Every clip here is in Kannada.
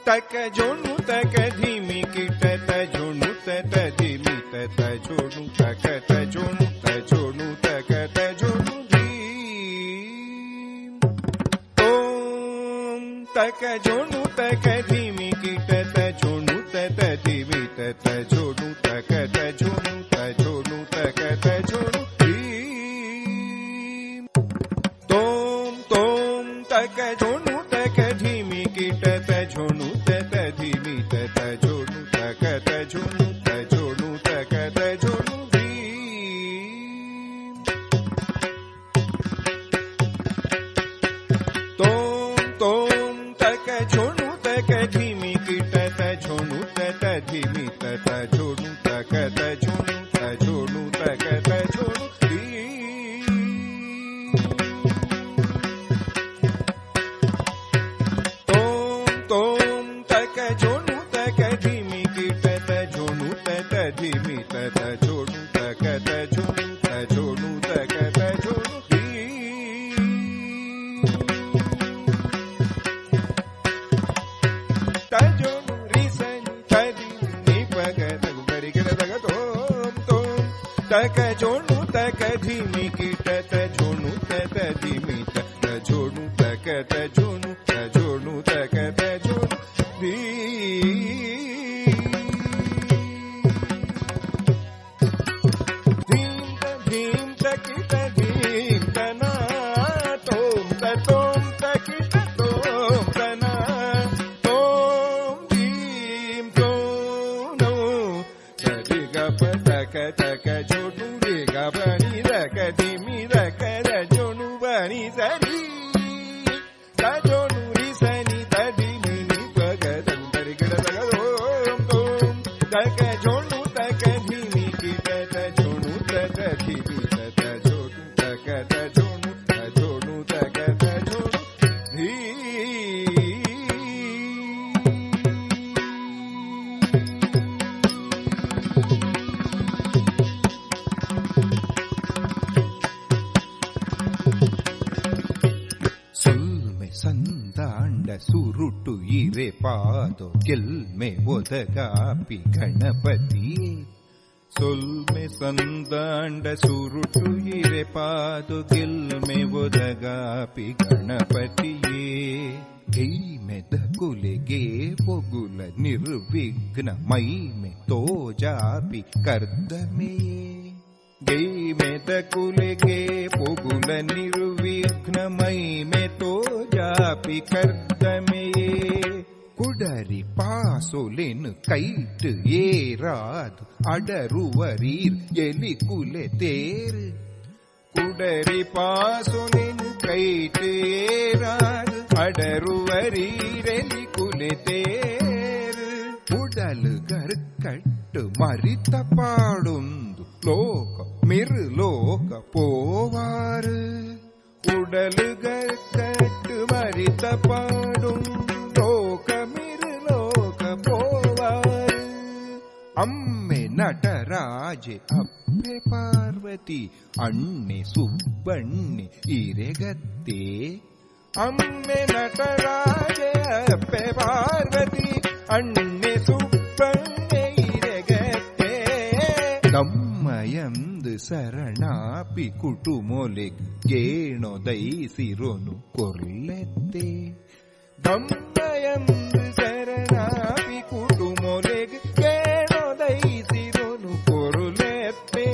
तक झोणू तक धीमी कीट झोणू धीमी झोणू तक झोणू झोणू तक झोणू धीम ओम तक झोणू तक धीमी कीट झोणू धीमी झोणू तक झोणू झोणू तक झोणू धीम तोम तोम तक झोणू तक धीमी कीट झोणू धीमी झोणू तक झोणू झोणू तक झोणू धीम तोम तोम तक झोणू तक धीमी कीट झोणू धीमी झोणू तक झोणू झोणू तक झोणू तक झोणू तक धीमी कीट झोणू धीमी झोणू तक झोणू झोणू तक झोणू धीम धीम तकिट धीम तना तोम तकिट तोम तना तोम धीम तोनो सरि ग प तक तक झोणू रे ग बनी रक धीमी रक झोणू बनी सरी झोणू री सनी धीमी नी पग तरी ग ओम ओम तक झोणू तक धीमी कीट झोणू धीमी झोणू तक झोणू झोणू तक झोणू ಸಂದಾಂಡ ಸುರುಟು ಇರೆ ಪಾದೋ ಗೆಲ್ಮೆ ಒದಗಾಪಿ ಗಣಪತಿಯೇ ಸೊಲ್ಮೆ ಸಂದಾಂಡ ಸುರುಟು ಇರೆ ಪಾದೋ ಗೆಲ್ಮೆ ಒದಗಾಪಿ ಗಣಪತಿಯೇ ಗೈಮೆದ ಕುಲೆಗೆ ಪೊಗುಲ ನಿರ್ವಿಘ್ನ ಮೈಮೆ ತೋಜಾಪಿ ಕರ್ದಮೆಯೇ ಗೈಮೆದ ಕುಲೆಗೆ ಪೊಗುಲ ನಿರ್ವಿಘ್ನ ಮೈಮೆ ತೋಜಾಪಿ ಕರ್ದಮೆಯೇ ಕುಡರಿ ಪಾಸೊಲೆನು ಕೈಟ್ ಏರಾದು ಅಡರುವರೀರ್ ಎಲಿ ಕುಲೆ ತೇರು ಕುಡರಿ ಪಾಸೊಲೆನು ಕೈಟ್ ಏರಾದು ಅಡರುವರೀರ್ ಎಲಿ ಕುಲೆ ತೇರು ಉಡಲು ಗರ್ಕಟ್ಟು ಮರಿತ ಪಾಡೊಂದು ಲೋಕ ಮಿರ್ಲೋಕ ಪೋವಾರು ಉಡಲು ಗರ್ಕಟ್ಟು ಮರಿತ ಪಾಡೊಂದು ಲೋಕ ಮಿರ್ಲೋಕ ಪೋವಾರು ಅಮ್ಮೆ ನಟರಾಜೆ ಅಪ್ಪೆ ಪಾರ್ವತಿ ಅಣ್ಣೆ ಸುಬ್ಬಣ್ಣೆ ಇರೆಗತ್ತೆ ಅಮ್ಮೆ ನಟರಾಜೆ ಅಪ್ಪೆ ಪಾರ್ವತಿ ಅಣ್ಣೆ ಸುಬ್ಬಣ್ಣೆ ಇರೆಗತ್ತೆ ದಮ್ಮಯಂದು ಶರಣಾಪಿ ಕುಟುಮೊಲೆಗ್ ಗೇಣೊ ದೈಸಿರೊನು ಕೊರ್ಲೆತ್ತೆ ದಮ್ಮಯಂದು ಶರಣಾಪಿ ಕುಟುಮೊಲೆಗ್ ಗೇಣೊ ದೈಸಿರೊನು ಕೊರ್ಲೆತ್ತೆ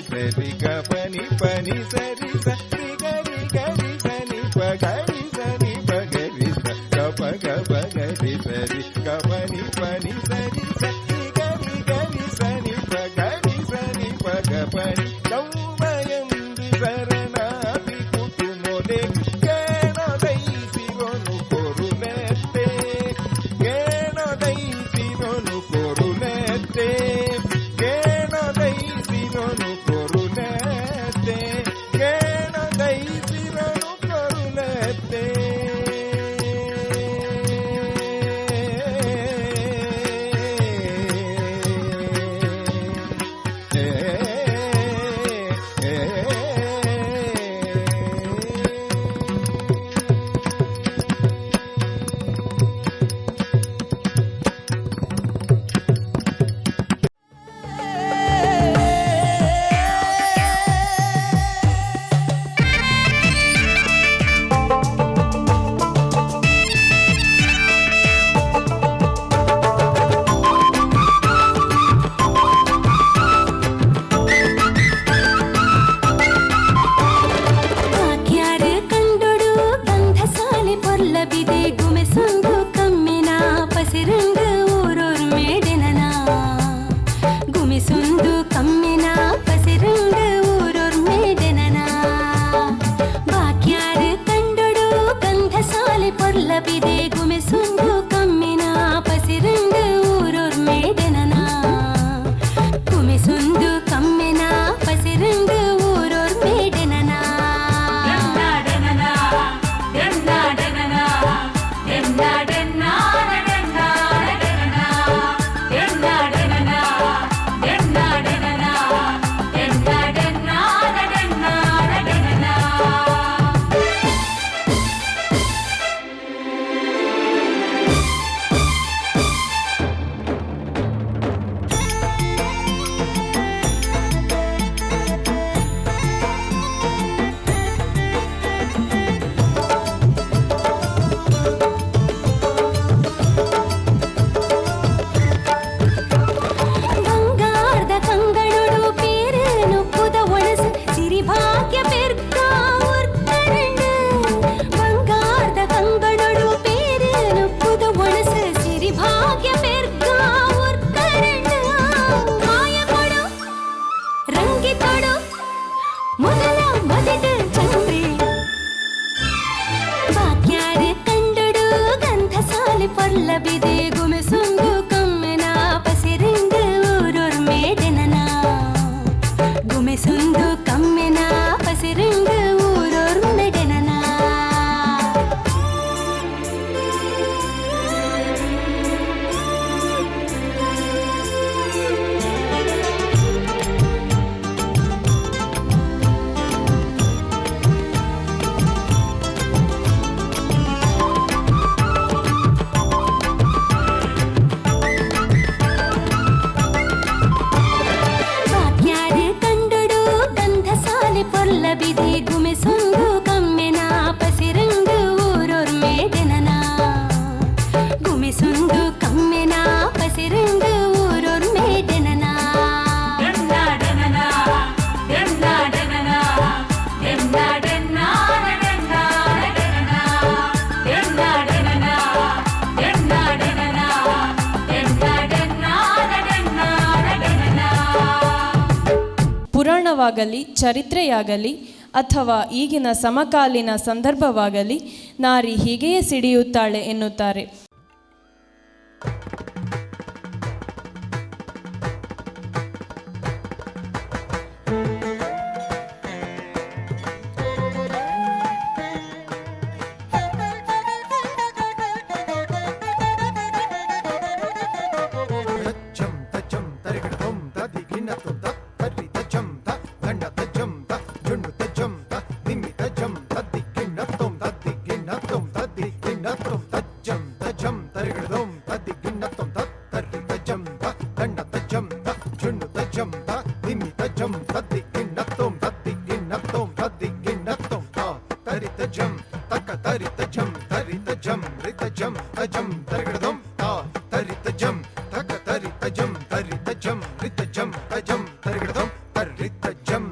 ಸರಿ ಗ ಪನಿ ಪನಿ ಸರಿ ಸರಿ ಗರಿ ಗರಿ ಸನಿ ಪಗರಿ ಸನಿ ಪಗರಿ ಸ ಗ ಪಗರಿ ಸರಿ ಗ ಪನಿ ಪನಿ ಸರಿ ಸರಿ ಗರಿ ಗರಿ ಸನಿ ಪಗರಿ ಸನಿ ಪಗ ಪನಿ ಗೌಮಯಂದು ಶರಣಾಪಿ ಕುಟುಂಬದೆ ಗೇಣದೈಸಿರೊನು ಕೊರುಲೆತ್ತೆ ಗೇಣದೈಸಿರೊನು ಕೊರುಲೆತ್ತೆ ಗೇಣದೈಸಿರೊನು ಕೊರುಲೆತ್ತೆ ಗೇಣದೈಸಿರೊನು ಕೊರುಲೆತ್ತೆ ಪುರಾಣವಾಗಲಿ ಚರಿತ್ರೆಯಾಗಲಿ ಅಥವಾ ಈಗಿನ ಸಮಕಾಲೀನ ಸಂದರ್ಭವಾಗಲಿ ನಾರಿ ಹೀಗೆಯೇ ಸಿಡಿಯುತ್ತಾಳೆ ಎನ್ನುತ್ತಾರೆ. Jam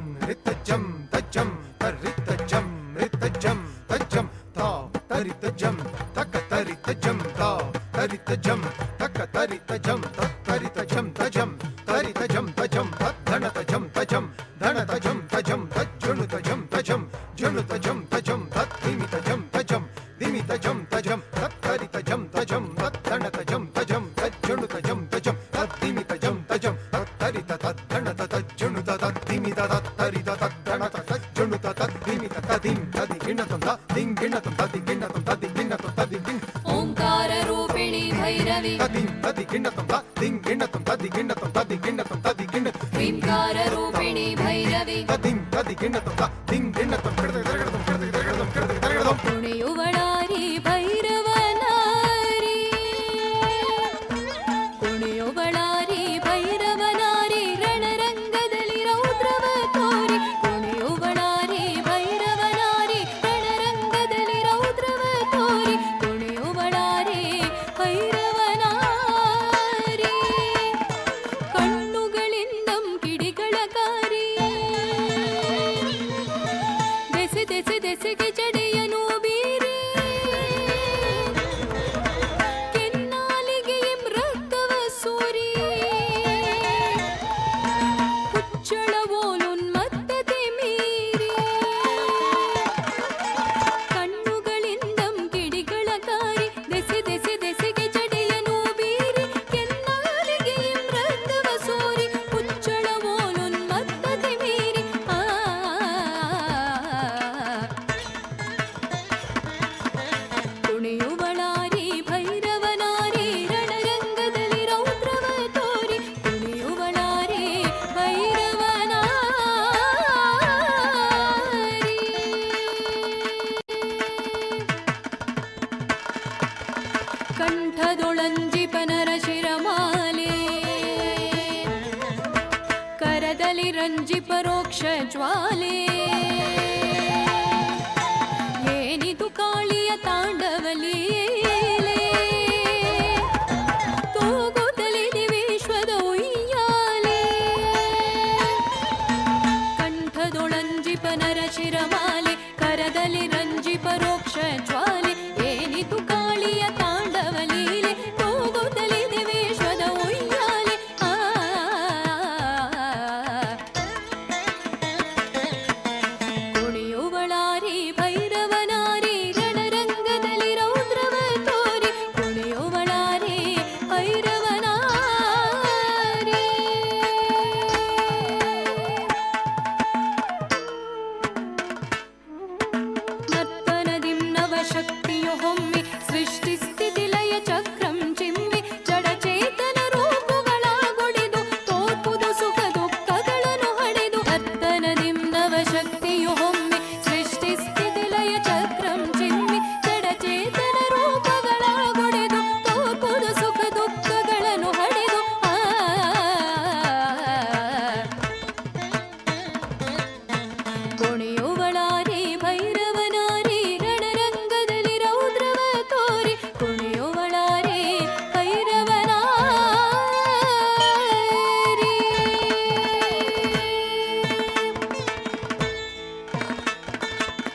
ತಜಂ ತಜ್ಜಣ ತಜಂ ತಜಂ ಧಣ ತಜಂ ತಜಂ ತಜ್ಜುಣು ತಜಂ ತಜಂ ಜುಣು ತಜಂ ತಜಂ ತದ್ದಿಮಿ ತಜಂ ತಜಂ ದಿಮಿ ತಜಂ ತಜಂ ತತ್ತರಿ ತಜಂ ತಜಂ ತಜ್ಜಣ ತಜಂ ತಜಂ ತಜ್ಜುಣು ತಜಂ ತಜಂ ತದ್ದಿಮಿ ತಜಂ ತಜಂ ತತ್ತರಿ ತಜ್ಜಣ ತಜ್ಜುಣು ತದ್ದಿಮಿ ತತ್ತರಿ ತಜ್ಜಣ ತಜ್ಜುಣು ತದ್ದಿಮಿ ತದಿಂ ತದಿ ಗಿಣತಂ ತದಿಂ ಗಿಣತಂ ತದಿ ಗಿಣತಂ ತದಿ ಗಿಣತಂ ತದಿ ಗಿಣ ಓಂಕಾರ ರೂಪಿಣಿ ಭೈರವಿ ತದಿಂ ತದಿ ಗಿಣತಂ ತದಿಂ ಗಿಣತಂ ತದಿ ಗಿಣತಂ ತದಿ ಗಿಣತಂ ತದಿ ಗಿಣ ಓಂಕಾರ ರೂಪಿಣಿ ಭೈರವಿ ತದಿಂ ತದಿ ಗಿಣತಂ ತದಿಂ ಗಿಣತಂ ಗಿಡದಂ ಗಿಡದಂ ಗಿಡದಂ ಕುಣಿಯುವಳಾರಿ ಭೈರವನಾರಿ ಕುಣಿಯುವಳಾರಿ ಭೈರವನಾರಿ ರಣರಂಗದಲ್ಲಿ ರೌದ್ರವ ತೋರಿ ಕುಣಿಯುವಳಾರಿ ಭೈರವನಾರಿ ರಣರಂಗದಲ್ಲಿ ರೌದ್ರವ ತೋರಿ ಕುಣಿಯುವಳಾರಿ ಭೈರವನಾರಿ ಕಣ್ಣುಗಳಿಂದಂ ಕಿಡಿಗಳ ಕಾರಿ ದೆಸೆ ದೆಸೆ ದೆಸೆಗೆ ಜಡೆಯನು ಬೀರಿ ಕೆನ್ನಾಲಿಗೆ ರಕ್ತವ ಸೂರಿ ಹುಚ್ಚಳವೋಲುನ್ಮತ್ತತೆ ಮೀರಿ ಕಣ್ಣುಗಳಿಂದಂ ಕಿಡಿಗಳ ಕಾರಿ ದೆಸೆ ದೆಸೆ ದೆಸೆಗೆ ಜಡೆಯನು ಬೀರಿ ಕೆನ್ನಾಲಿಗೆ ರಕ್ತವ ಸೂರಿ ಹುಚ್ಚಳವೋಲುನ್ಮತ್ತತೆ ಮೀರಿ ಕುಣಿಯುವಳಾರಿ ಭೈರವನಾರಿ ರಣರಂಗದಲ್ಲಿ ರೌದ್ರವ ತೋರಿ ಕುಣಿಯುವಳಾರಿ ಭೈರವನಾರಿ ಕಂಠದೊಳಂಜಿಪನರ ಶಿರಮಾಲೆ ಕರದಲ್ಲಿ ರಂಜಿ ಪರೋಕ್ಷ ಜ್ವಾಲೆ ಏನಿದು ಕಾಳಿಯ ತಾಂಡವಲೀಲೆ ತೂಗುತ್ತಲಿದೆ ವಿಶ್ವದ ಉಯ್ಯಾಲೆ ಕಂಠದೊಳಂಜಿಪನರ ಶಿರಮಾಲೆ ಕರದಲ್ಲಿ ರಂಜಿ ಪರೋಕ್ಷ ಜ್ವಾಲೆ ಏನಿದು ಕಾಳಿಯ ತಾಂಡವಲೀಲೆ ತೂಗುತ್ತಲಿದೆ ವಿಶ್ವದ ಉಯ್ಯಾಲೆ ಕುಣಿಯುವಳಾರಿ ಭೈರವನಾರಿ ರಣರಂಗದಲ್ಲಿ ರೌದ್ರವ ತೋರಿ ಕುಣಿಯುವಳಾರಿ ಭೈರವನಾರಿ ನರ್ತನದಿಂ ನವಶಕ್ತಿಯು ಹೊಮ್ಮಿ ಸೃಷ್ಟಿಸ್ಥಿತಿ ಲಯ ಚಕ್ರಂ ಚಿಮ್ಮಿ ಜಡಚೇತನ ರೂಪುಗಳಾಗೊಡೆದು ತೋರ್ಪುದು ಸುಖ ದುಃಖಗಳನ್ನು ಹಡೆದು ನರ್ತನದಿಂ ನವಶಕ್ತಿಯು ಹೊಮ್ಮಿ ಸೃಷ್ಟಿಸ್ಥಿತಿ ಲಯ ಚಕ್ರಂ ಚಿಮ್ಮಿ ಜಡಚೇತನ ರೂಪಗಳಾಗೊಡೆದು ತೋರ್ಪುದು ಸುಖ ದುಃಖಗಳನ್ನು ಹಡೆದು ಕುಣಿಯುವಳಾರಿ ಭೈರವನಾರಿ ರಣರಂಗದಲ್ಲಿ ರೌದ್ರವ ತೋರಿ ಕುಣಿಯುವಳಾರಿ ಭೈರವನಾರಿ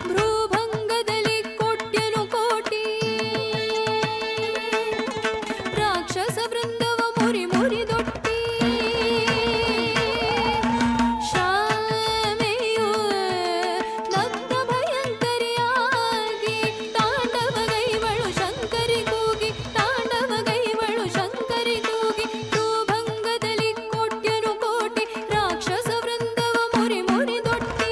ಭ್ರೂಭಂಗದಲ್ಲಿ ಕೋಟ್ಯನು ಕೋಟಿ ರಾಕ್ಷಸ ವೃಂದವ ಮುರಿ ಮುರಿದೊಟ್ಟಿ ಶಾಮೆಯು ನಗ್ನ ಭಯಂಕರಿಯಾಗಿ ತಾಂಡವಗೈವಳು ಶಂಕರಿ ಕೂಗಿ ತಾಂಡವಗೈವಳು ಶಂಕರಿ ಕೂಗಿ ಭ್ರೂಭಂಗದಲ್ಲಿ ಕೋಟ್ಯನು ಕೋಟಿ ರಾಕ್ಷಸ ವೃಂದವ ಮುರಿ ಮುರಿದೊಟ್ಟಿ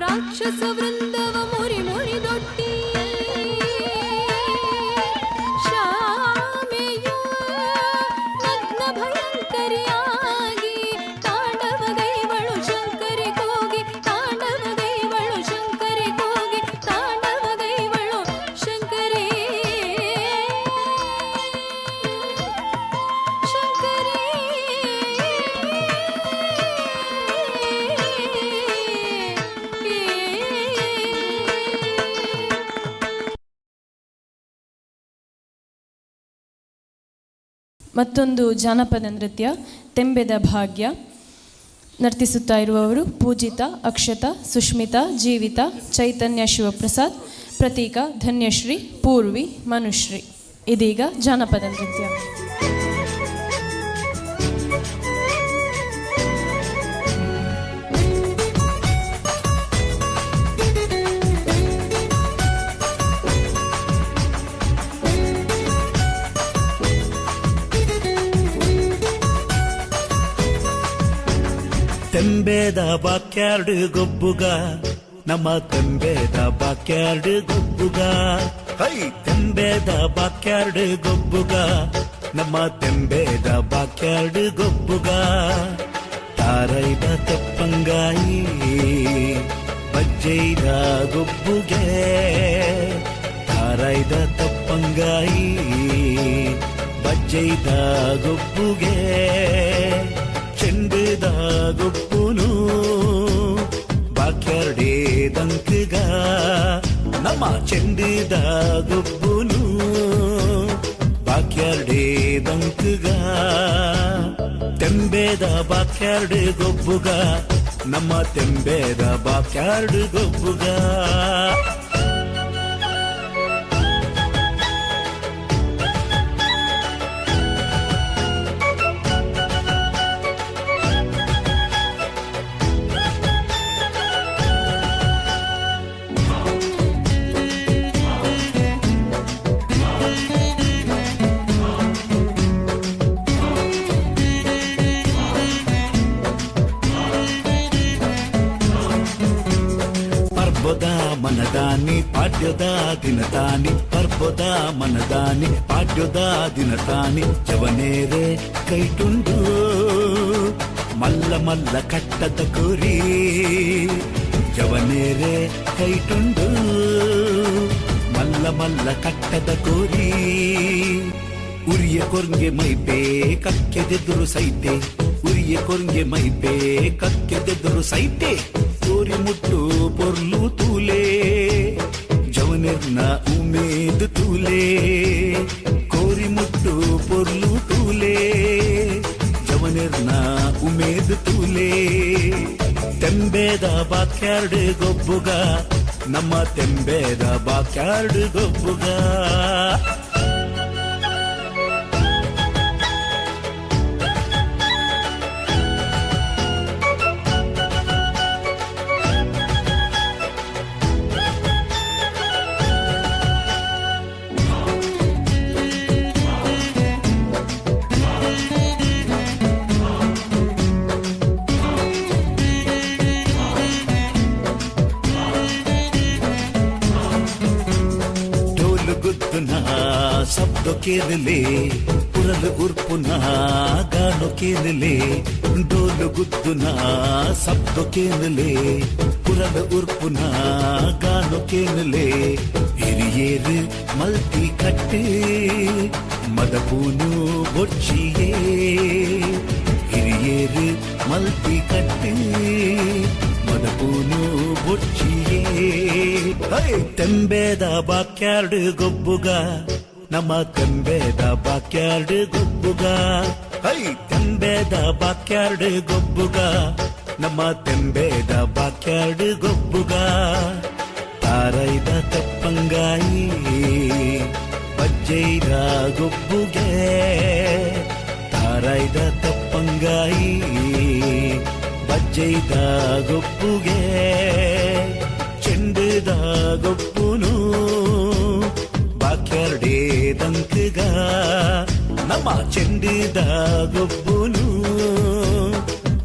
ರಾಕ್ಷಸ ವೃಂದವ ಮುರಿ ಮುರಿದೊಟ್ಟಿ ಶಾಮೆಯು ನಗ್ನ ಭಯಂಕರಿಯಾಗಿ ತಾಂಡವಗೈವಳು ಮತ್ತೊಂದು ಜಾನಪದ ನೃತ್ಯ ತೆಂಬೆದ ಭಾಗ್ಯ. ನರ್ತಿಸುತ್ತಾ ಇರುವವರು ಪೂಜಿತಾ, ಅಕ್ಷತಾ, ಸುಷ್ಮಿತಾ, ಜೀವಿತಾ, ಚೈತನ್ಯ ಶಿವಪ್ರಸಾದ್, ಪ್ರತೀಕ, ಧನ್ಯಶ್ರೀ, ಪೂರ್ವಿ, ಮನುಶ್ರೀ. ಇದೀಗ ಜಾನಪದ ನೃತ್ಯ. ತೆಂಬೇದ ಬಾಕ್ಯಾರ್ಡ್ ಗೊಬ್ಬುಗ ನಮ್ಮ ತೆಂಬೇದ ಬಾಕ್ಯಾರ್ಡ್ ಗೊಬ್ಬುಗ. ಹೈ ತೆಂಬೇದ ಬಾಕ್ಯಾರ್ಡ್ ಗೊಬ್ಬುಗ ನಮ್ಮ ತೆಂಬೇದ ಬಾಕ್ಯಾರ್ಡ್ ಗೊಬ್ಬುಗ. ತಾರೈದ ತೆಪ್ಪಂಗಾಯಿ ಬಜ್ಜೈದ ಗೊಬ್ಬುಗೆ. ತಾರೈದ ತೆಪ್ಪಂಗಾಯಿ ಬಜ್ಜೈದ ಗೊಬ್ಬುಗೆ. ಚೆಂಡದ ಗೊಪ್ಪುನು ಬಾಕ್ಯಾರ್ಡೇ ದಂಕಗ ನಮ್ಮ ಚೆಂಡದ ಗೊಪ್ಪುನು ಬಾಕ್ಯಾರ್ಡೇ ದಂಕಗ. ತೆಂಬೇದ ಬಾಕ್ಯಾರ್ಡ್ ಗೊಬ್ಬುಗ ನಮ್ಮ ತೆಂಬೇದ ಬಾಕ್ಯಾರ್ಡ್ ಗೊಬ್ಬುಗ. ಮನದಾನಿ ಪಾಡ್ಯದ ದಿನತಾನಿ ಪರ್ಬದ ಮನದಾನಿ ಪಾಡ್ಯದ ದಿನತಾನಿ. ಜವನೇರೆ ಕೈಟುಂಡು ಮಲ್ಲ ಮಲ್ಲ ಕಟ್ಟದ ಕುರಿ. ಜವನೇರೆ ಕೈಟುಂಡು ಮಲ್ಲ ಮಲ್ಲ ಕಟ್ಟದ ಕುರಿ. ಉರಿಯ ಕೊರ್ಗೆ ಮೈಪೇ ಕಕ್ಕೆದೆದುರು ಸೈತೆ. ಉರಿಯ ಕೊರ್ಗೆ ಮೈಪೇ ಕಕ್ಕೆದೆದುರು ಸೈತೆ. ಕೋರಿ ಮುಟ್ಟು ಪೊರ್ಲು ತೂಲೆ ಜವನೆರ್ನ ಉಮೇದು ತೂಲೆ. ಕೋರಿ ಮುಟ್ಟು ಪೊರ್ಲು ತೂಲೆ ಜವನೆರ್ನ ಉಮೇದು ತೂಲೆ. ತೆಂಬೇದ ಬಾಕ್ಯಾರ್ಡ್ ಗೊಬ್ಬುಗ ನಮ್ಮ ತೆಂಬೇದ ಬಾಕ್ಯಾರ್ಡ್ ಗೊಬ್ಬುಗ. ಶಬ್ದ ಕೇಳಲೆ ಪುರಲು ಉರ್ಪುನ ಗಾನು ಕೇಳಲೆ. ಡೋಲು ಗುದ್ದುನ ಶಬ್ದ ಕೇಳಲೆ ಪುರಲು ಉರ್ಪುನ ಗಾನು ಕೇಳಲೆ. ಹಿರಿಯೇರು ಮಲ್ತಿ ಕಟ್ಟು ಮದಪೂನು ಬೊಚ್ಚಿಯೇ. ಹಿರಿಯೇರು ಮಲ್ತಿ ಕಟ್ಟು ಮದಪೂನು ಬೊಚ್ಚಿಯೇ. ತೆಂಬೇದ ಬಾಕ್ಯಾರ್ಡ್ ಗೊಬ್ಬುಗ ನಮ್ಮ ತೆಂಬೇದ ಬಾಕ್ಯಾರ್ಡ್ ಗೊಬ್ಬುಗ. ಹೈ ತೆಂಬೇದ ಬಾಕ್ಯಾರ್ಡ್ ಗೊಬ್ಬುಗ ನಮ್ಮ ತೆಂಬೇದ ಬಾಕ್ಯಾರ್ಡ್ ಗೊಬ್ಬುಗ. ತಾರೈದ ತೆಪ್ಪಂಗಾಯಿ ಬಜ್ಜೈದ ಗೊಬ್ಬುಗೆ. ತಾರೈದ ತೆಪ್ಪಂಗಾಯಿ ಬಜ್ಜೈದ ಗೊಬ್ಬುಗೆ. ಚೆಂಡದ ಗೊಪ್ಪುನು ಬಾಕ್ಯಾರ್ಡೇ ದಂಕಗ ನಮ್ಮ ಚೆಂಡದ ಗೊಬ್ಬುನು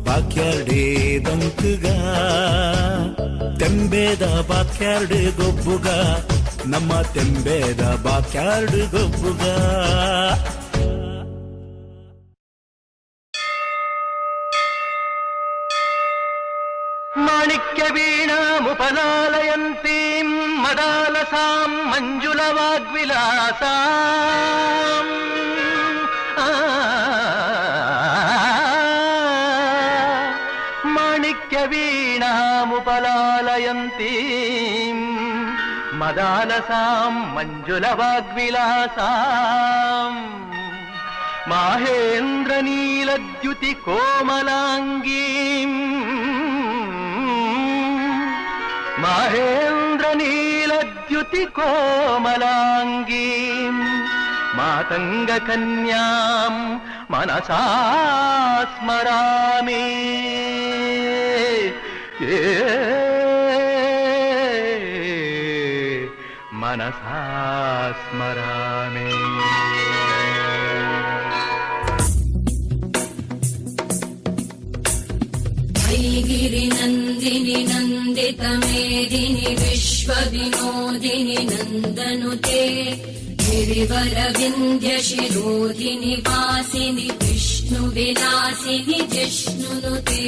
ಬಾಕ್ಯಾರ್ಡೇ ದಂಕಗ. ತೆಂಬೇದ ಬಾಕ್ಯಾರ್ಡ್ ಗೊಬ್ಬುಗ ನಮ್ಮ ತೆಂಬೇದ ಬಾಕ್ಯಾರ್ಡ್ ಗೊಬ್ಬುಗ. ಮಾಣಿಕ್ಯ ವೀಣಾಮುಪಲಾಲಯಂತೀಂ ಮದಾಲಸಾಂ ಮಂಜುಳವಾಗ್ವಿಲಾಸಾಂ. ಮಾಣಿಕ್ಯ ವೀಣಾಮುಪಲಾಲಯಂತೀಂ ಮದಾಲಸಾಂ ಮಂಜುಳವಾಗ್ವಿಲಾಸಾಂ. మాహేంద్ర నీలద్యుతి కోమలాంగీం మాహేంద్ర నీలద్యుతి కోమలాంగీం మాతంగ కన్యాం మనసా స్మరామి మనసా స్మరామి. गिरिनन्दिनि नन्दितमेदिनि विश्वविनोदिनि नन्दनुते गिरिवरविन्ध्यशिरोधिनि वासिनि विष्णुविलासिनि जिष्णुनुते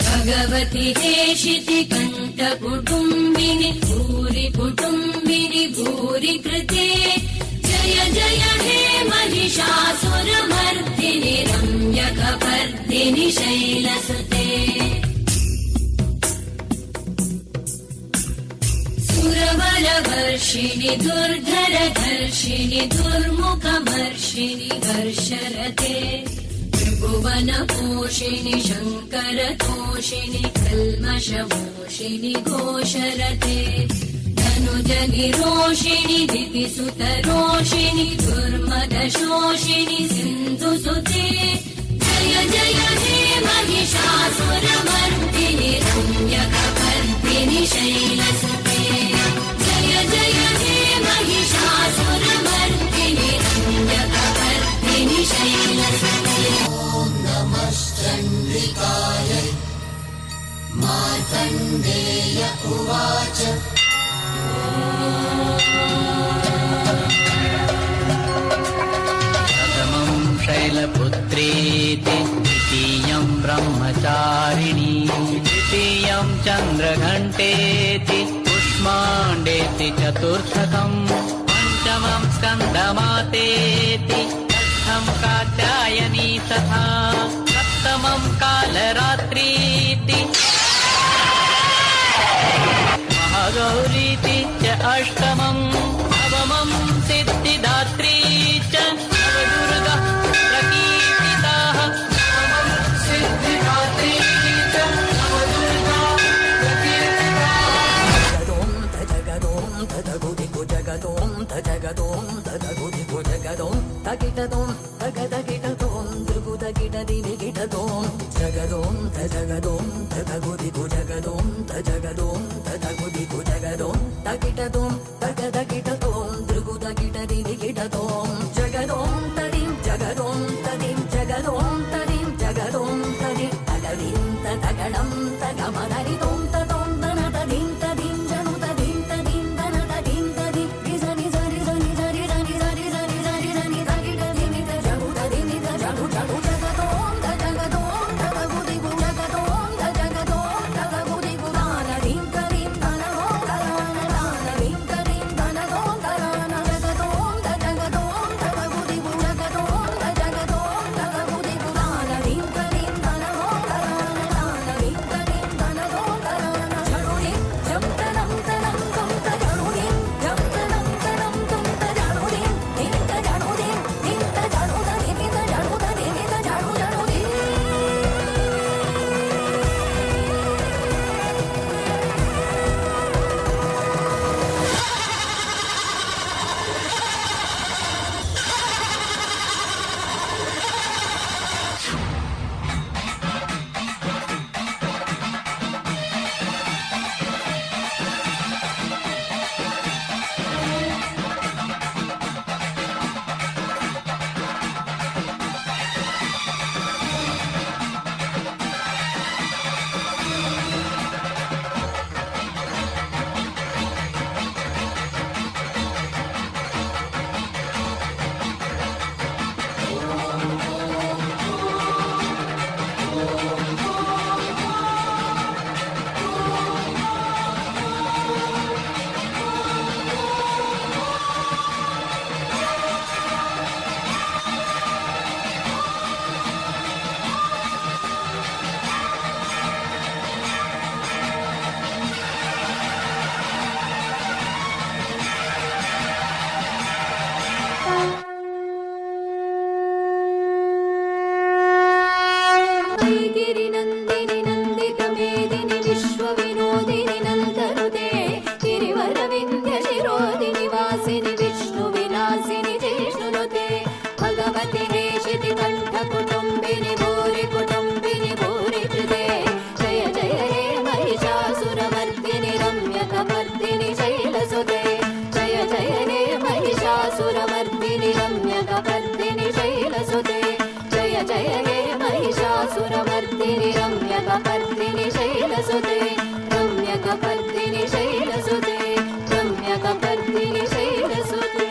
भगवति हेशिति कण्ठकुटुम्बिनि भूरि कुटुम्बिनि भूरि कृते जय जय हे महिषासुरमर्दिनि रम्यकपर्दिनि शैलसुते सुरवरवर्षिणि दुर्धरधर्षिणि दुर्मुखमर्षिणि हर्षरते त्रिभुवनपोषिणि शङ्करतोषिणि कल्मषमोषिणि घोषरते धनुजनिरोषिणि दितिसुतरोषिणि दुर्मदशोषिणि सिन्धुसुते जय जय हे महिषासुरमर्दिनि रम्यकपर्दिनि शैलसुते जय जय हे महिषासुरमर्दिनि रम्यकपर्दिनि शैलसुते. ॐ नमः चण्डिकाय मार्कण्डेय उवाच प्रथमं शैलपुत्रेति द्वितीयं ब्रह्मचारिणी तृतीयं चन्द्रघण्टेति कुष्माण्डेति चतुर्थकम् पञ्चमं स्कन्दमातेति षष्ठं कात्यायनी तथा सप्तमं कालरात्रीति महागौरीति च अष्टमं नवमं सिद्धिदात्री च नवदुर्गा प्रकीर्तिताः नवमं सिद्धिदात्री च नवदुर्गा शैलसुते रम्यकपर्दिनि शैलसुते रम्यकपर्दिनि शैलसुते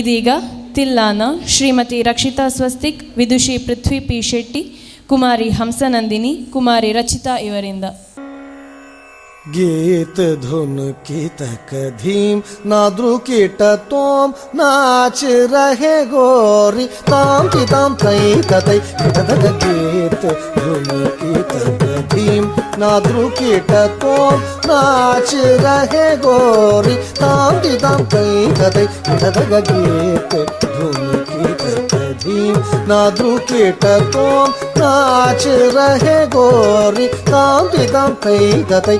ಇದೀಗ ತಿಲ್ಲಾನ ಶ್ರೀಮತಿ ರಕ್ಷಿತಾ ಸ್ವಸ್ತಿಕ್, ವಿದುಷಿ ಪೃಥ್ವಿ ಪಿ ಶೆಟ್ಟಿ, ಕುಮಾರಿ ಹಂಸನಂದಿನಿ, ಕುಮಾರಿ ರಚಿತಾ ಇವರಿಂದ. गीत धुन की तक धीम नाद्रु कीट तोम नाच रहे गोरी ताम की ताम तई तई गीत धुन की तक धीम नाद्रु कीट तोम नाच रहे गोरी ताम की ताम तई तई गीत धुन की तक धीम नाद्रु कीट तोम नाच रहे गोरी ताम की ताम तई तई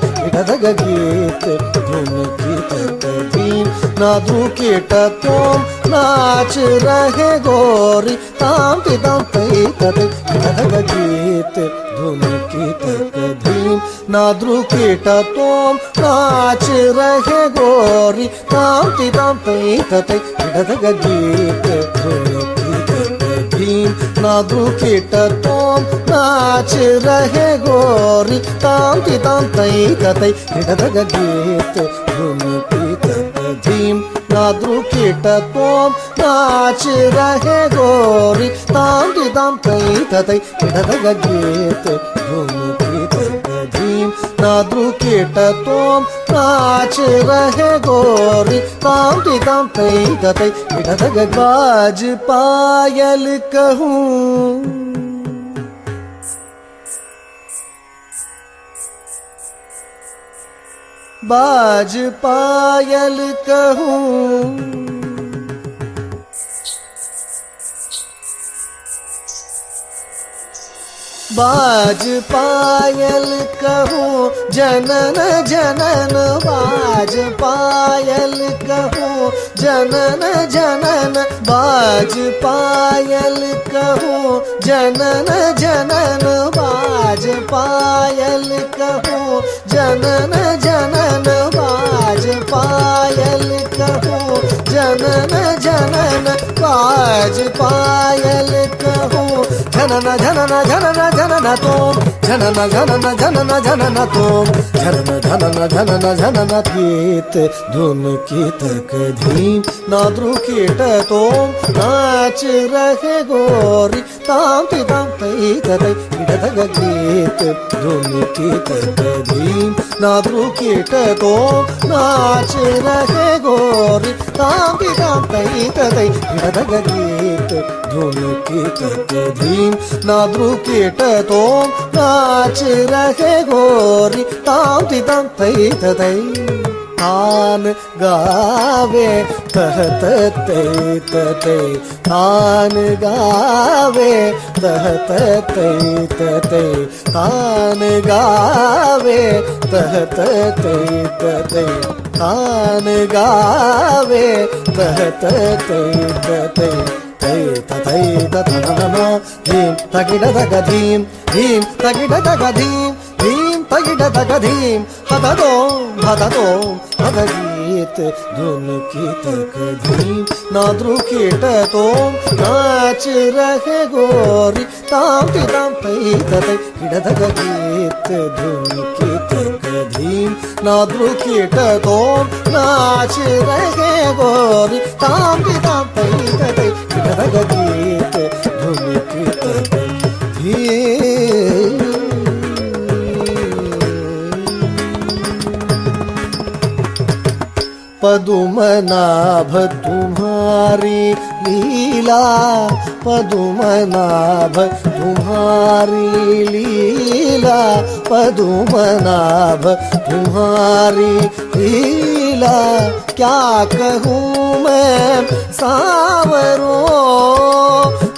गीत धुन की तक धीम नाद्रु कीट तोम नाच रहे गोरी ताम की ताम तई तई गीत धुन की तक धीम नाद्रु कीट तोम नाच रहे गोरी ताम की ताम तई तई गीत धुन की तक धीम नाद्रु कीट तोम नाच रहे गोरी ताम की ताम तई तई गीत धुन की तक धीम नाद्रु कीट तोम नाच रहे गोरी ताम की ताम तई तई गीत धुन की तक धीम नाद्रु कीट तोम नाच रहे गोरी ताम की ताम तई तई बाज पायल कहूँ बाज पायल कहूँ बाज पायल कहूँ जनन जनन बाज पायल कहूँ जनन जनन बाज पायल कहूँ जनन जनन बाज पायल कहूँ जनन जनन बाज पायल कहूँ जनन जनन बाज पायल कहूँ जनन जनन जनन जनन तोम जनन जनन जनन जनन तोम जनन जनन जनन जनन गीत धुन की तक धीम नाद्रु कीट तोम नाच रहे गोरी ताम की ताम तई तई गीत धुन की तक धीम नाद्रु कीट तोम नाच रहे गोरी ताम की ताम तई तई गीत धुन की तक धीम नाद्रु कीट तोम नाच रहे गोरी ताम की ताम तई तई तान गावे तहत तई तई तान गावे तहत तई तई तान गावे तहत तई तई तान गावे तहत तई तई तई तथनना धीम तगिड तग धीम धीम तगिड तग धीम धीम तगिड तग धीम हददोम हददोम हदगीत धुन की तक धीम नाद्रु कीट तोम नाच रहे गोरी ताम की ताम तई तई गीत धुन की तक धीम नाद्रु कीट तोम नाच रहे गोरी ताम की ताम तई तई गीत धुन की तक धीम पदुमनाभ तुम्हारी लीला पदुमनाभ तुम्हारी लीला पदुमनाभ तुम्हारी लीला क्या कहूँ मैं सावरो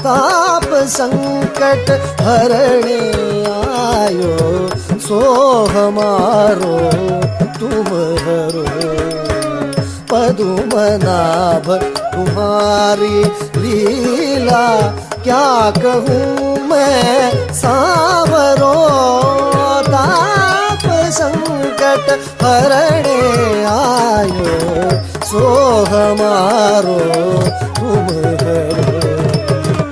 ताप संकट हरणे आयो सो हमारो तुम हरो पदुमनाभ तुम्हारी लीला क्या कहूँ मैं सावरो ताप संकट हरणे आयो सो हमारो तुम हो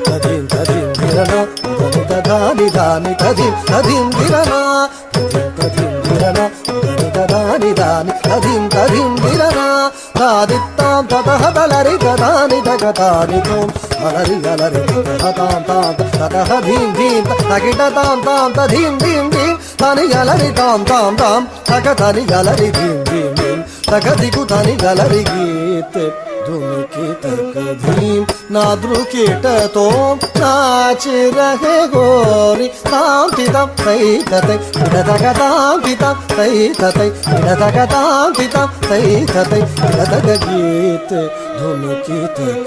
तदीम तदीम गिरना तदि तदानि दानि तदीम तदीम गिरना तदीम गिरना तदि तदानि दानि तदीम तदीम गिरना तादित्तां ततः तलरि तदानि तगतानि तोम अलरि अलरि ततः तां ततः धीं धीं तगिटतां तां तधीं धीं धीं तानि अलरि तां तां तां तगतानि अलरि धीं धीं धीं तगदिगु तानि अलरि गीत धुमकी तक धीम नाद्रु कीट तो नाच रहे गोरी ताम तितम तई ततई इडतक ताम तितम तई ततई इडतक ताम तितम तई ततई इडतक गीत धुमकी तक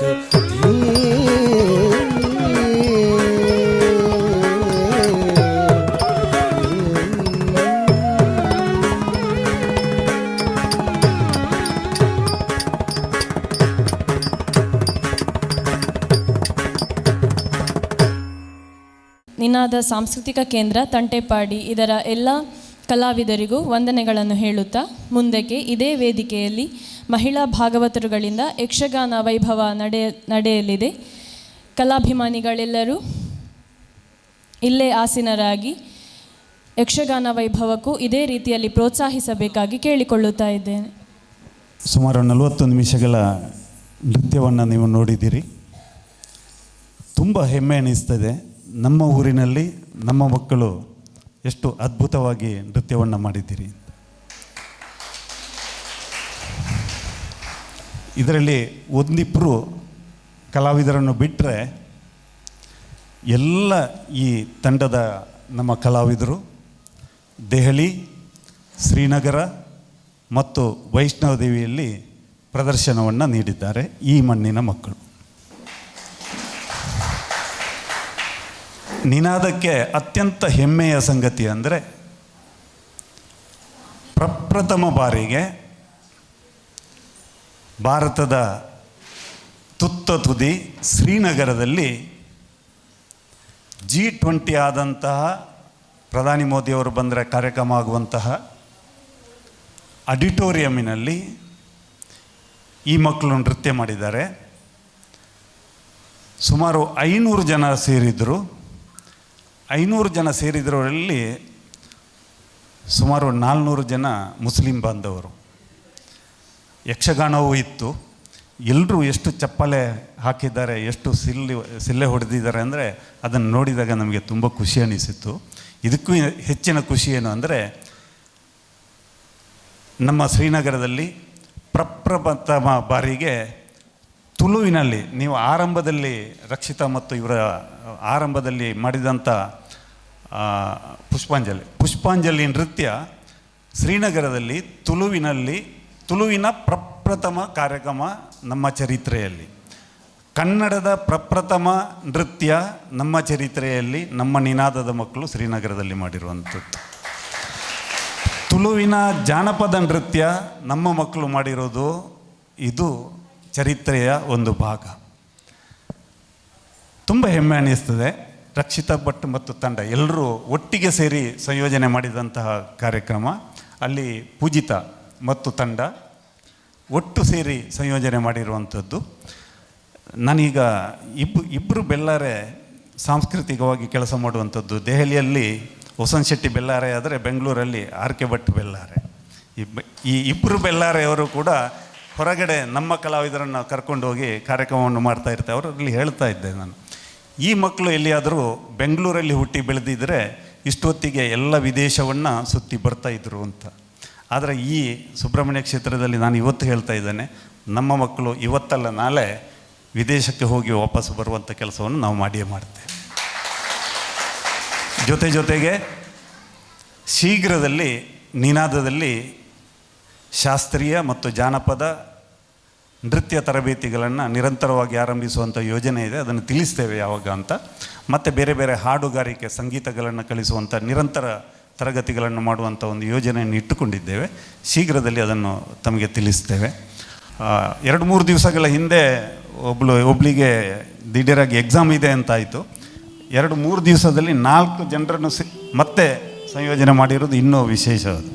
ನಿನಾದ ಸಾಂಸ್ಕೃತಿಕ ಕೇಂದ್ರ ತಂಟೆಪಾಡಿ ಇದರ ಎಲ್ಲ ಕಲಾವಿದರಿಗೂ ವಂದನೆಗಳನ್ನು ಹೇಳುತ್ತಾ ಮುಂದಕ್ಕೆ ಇದೇ ವೇದಿಕೆಯಲ್ಲಿ ಮಹಿಳಾ ಭಾಗವತರುಗಳಿಂದ ಯಕ್ಷಗಾನ ವೈಭವ ನಡೆಯಲಿದೆ. ಕಲಾಭಿಮಾನಿಗಳೆಲ್ಲರೂ ಇಲ್ಲೇ ಆಸೀನರಾಗಿ ಯಕ್ಷಗಾನ ವೈಭವಕ್ಕೂ ಇದೇ ರೀತಿಯಲ್ಲಿ ಪ್ರೋತ್ಸಾಹಿಸಬೇಕಾಗಿ ಕೇಳಿಕೊಳ್ಳುತ್ತಾ ಇದ್ದೇನೆ. ಸುಮಾರು 40 ನಿಮಿಷಗಳ ನೃತ್ಯವನ್ನು ನೀವು ನೋಡಿದ್ದೀರಿ. ತುಂಬ ಹೆಮ್ಮೆ ಅನ್ನಿಸ್ತದೆ. ನಮ್ಮ ಊರಿನಲ್ಲಿ ನಮ್ಮ ಮಕ್ಕಳು ಎಷ್ಟು ಅದ್ಭುತವಾಗಿ ನೃತ್ಯವನ್ನು ಮಾಡಿದ್ದೀರಿ. ಇದರಲ್ಲಿ ಒಂದಿಬ್ಬರು ಕಲಾವಿದರನ್ನು ಬಿಟ್ಟರೆ ಎಲ್ಲ ಈ ತಂಡದ ನಮ್ಮ ಕಲಾವಿದರು ದೆಹಲಿ, ಶ್ರೀನಗರ ಮತ್ತು ವೈಷ್ಣವದೇವಿಯಲ್ಲಿ ಪ್ರದರ್ಶನವನ್ನು ನೀಡಿದ್ದಾರೆ. ಈ ಮಣ್ಣಿನ ಮಕ್ಕಳು. ನಿನಾದಕ್ಕೆ ಅತ್ಯಂತ ಹೆಮ್ಮೆಯ ಸಂಗತಿ ಅಂದರೆ ಪ್ರಪ್ರಥಮ ಬಾರಿಗೆ ಭಾರತದ ತುತ್ತ ತುದಿ ಶ್ರೀನಗರದಲ್ಲಿ G20 ಆದಂತಹ ಪ್ರಧಾನಿ ಮೋದಿಯವರು ಬಂದರೆ ಕಾರ್ಯಕ್ರಮ ಆಗುವಂತಹ ಆಡಿಟೋರಿಯಮಿನಲ್ಲಿ ಈ ಮಕ್ಕಳು ನೃತ್ಯ ಮಾಡಿದ್ದಾರೆ. ಸುಮಾರು 500 ಜನ ಸೇರಿದರು. 500 ಜನ ಸೇರಿದವರಲ್ಲಿ ಸುಮಾರು 400 ಜನ ಮುಸ್ಲಿಂ ಬಾಂಧವರು. ಯಕ್ಷಗಾನವೂ ಇತ್ತು. ಎಲ್ಲರೂ ಎಷ್ಟು ಚಪ್ಪಲೆ ಹಾಕಿದ್ದಾರೆ, ಎಷ್ಟು ಸಿಲ್ಲೆ ಹೊಡೆದಿದ್ದಾರೆ ಅಂದರೆ ಅದನ್ನು ನೋಡಿದಾಗ ನಮಗೆ ತುಂಬ ಖುಷಿ ಅನಿಸಿತ್ತು. ಇದಕ್ಕೂ ಹೆಚ್ಚಿನ ಖುಷಿ ಏನು ಅಂದರೆ ನಮ್ಮ ಶ್ರೀನಗರದಲ್ಲಿ ಪ್ರಪ್ರಥಮ ಬಾರಿಗೆ ತುಳುವಿನಲ್ಲಿ ನೀವು ಆರಂಭದಲ್ಲಿ ರಕ್ಷಿತಾ ಮತ್ತು ಇವರ ಆರಂಭದಲ್ಲಿ ಮಾಡಿದಂಥ ಪುಷ್ಪಾಂಜಲಿ ನೃತ್ಯ ಶ್ರೀನಗರದಲ್ಲಿ ತುಳುವಿನ ಪ್ರಪ್ರಥಮ ಕಾರ್ಯಕ್ರಮ ನಮ್ಮ ಚರಿತ್ರೆಯಲ್ಲಿ. ಕನ್ನಡದ ಪ್ರಪ್ರಥಮ ನೃತ್ಯ ನಮ್ಮ ಚರಿತ್ರೆಯಲ್ಲಿ ನಮ್ಮ ನಿನಾದದ ಮಕ್ಕಳು ಶ್ರೀನಗರದಲ್ಲಿ ಮಾಡಿರುವಂಥದ್ದು. ತುಳುವಿನ ಜಾನಪದ ನೃತ್ಯ ನಮ್ಮ ಮಕ್ಕಳು ಮಾಡಿರೋದು ಇದು ಚರಿತ್ರೆಯ ಒಂದು ಭಾಗ. ತುಂಬ ಹೆಮ್ಮೆ ಅನ್ನಿಸ್ತದೆ. ರಕ್ಷಿತಾ ಭಟ್ ಮತ್ತು ತಂಡ ಎಲ್ಲರೂ ಒಟ್ಟಿಗೆ ಸೇರಿ ಸಂಯೋಜನೆ ಮಾಡಿದಂತಹ ಕಾರ್ಯಕ್ರಮ. ಅಲ್ಲಿ ಪೂಜಿತಾ ಮತ್ತು ತಂಡ ಒಟ್ಟು ಸೇರಿ ಸಂಯೋಜನೆ ಮಾಡಿರುವಂಥದ್ದು. ನಾನೀಗ ಇಬ್ಬರು ಬೆಲ್ಲಾರೆ ಸಾಂಸ್ಕೃತಿಕವಾಗಿ ಕೆಲಸ ಮಾಡುವಂಥದ್ದು. ದೆಹಲಿಯಲ್ಲಿ ವಸಂತ್ ಶೆಟ್ಟಿ ಬೆಲ್ಲಾರೆ ಆದರೆ ಬೆಂಗಳೂರಲ್ಲಿ ಆರ್.ಕೆ. ಭಟ್ ಬೆಲ್ಲಾರೆ. ಈ ಇಬ್ಬರು ಬೆಲ್ಲಾರೆಯವರು ಕೂಡ ಹೊರಗಡೆ ನಮ್ಮ ಕಲಾವಿದರನ್ನು ಕರ್ಕೊಂಡು ಹೋಗಿ ಕಾರ್ಯಕ್ರಮವನ್ನು ಮಾಡ್ತಾ ಇರ್ತಾರೆ. ಅವರಲ್ಲಿ ಹೇಳ್ತಾ ಇದ್ದೆ ನಾನು, ಈ ಮಕ್ಕಳು ಎಲ್ಲಿಯಾದರೂ ಬೆಂಗಳೂರಲ್ಲಿ ಹುಟ್ಟಿ ಬೆಳೆದಿದ್ದರೆ ಇಷ್ಟೊತ್ತಿಗೆ ಎಲ್ಲ ವಿದೇಶವನ್ನು ಸುತ್ತಿ ಬರ್ತಾಯಿದ್ರು ಅಂತ. ಆದರೆ ಈ ಸುಬ್ರಹ್ಮಣ್ಯ ಕ್ಷೇತ್ರದಲ್ಲಿ ನಾನು ಇವತ್ತು ಹೇಳ್ತಾ ಇದ್ದೇನೆ, ನಮ್ಮ ಮಕ್ಕಳು ಇವತ್ತಲ್ಲ ನಾಳೆ ವಿದೇಶಕ್ಕೆ ಹೋಗಿ ವಾಪಸ್ ಬರುವಂಥ ಕೆಲಸವನ್ನು ನಾವು ಮಾಡಿಯೇ ಮಾಡ್ತೇವೆ. ಜೊತೆಗೆ ಶೀಘ್ರದಲ್ಲಿ ನಿನಾದದಲ್ಲಿ ಶಾಸ್ತ್ರೀಯ ಮತ್ತು ಜಾನಪದ ನೃತ್ಯ ತರಬೇತಿಗಳನ್ನು ನಿರಂತರವಾಗಿ ಆರಂಭಿಸುವಂಥ ಯೋಜನೆ ಇದೆ. ಅದನ್ನು ತಿಳಿಸ್ತೇವೆ ಯಾವಾಗ ಅಂತ. ಮತ್ತು ಬೇರೆ ಬೇರೆ ಹಾಡುಗಾರಿಕೆ ಸಂಗೀತಗಳನ್ನು ಕಲಿಸುವಂಥ ನಿರಂತರ ತರಗತಿಗಳನ್ನು ಮಾಡುವಂಥ ಒಂದು ಯೋಜನೆಯನ್ನು ಇಟ್ಟುಕೊಂಡಿದ್ದೇವೆ. ಶೀಘ್ರದಲ್ಲಿ ಅದನ್ನು ತಮಗೆ ತಿಳಿಸ್ತೇವೆ. 2-3 ದಿವಸಗಳ ಹಿಂದೆ ಒಬ್ಬಳಿಗೆ ದಿಢೀರಾಗಿ ಎಕ್ಸಾಮ್ ಇದೆ ಅಂತಾಯಿತು. 2-3 ದಿವಸದಲ್ಲಿ 4 ಜನರನ್ನು ಮತ್ತೆ ಸಂಯೋಜನೆ ಮಾಡಿರೋದು ಇನ್ನೂ ವಿಶೇಷ ಅದು.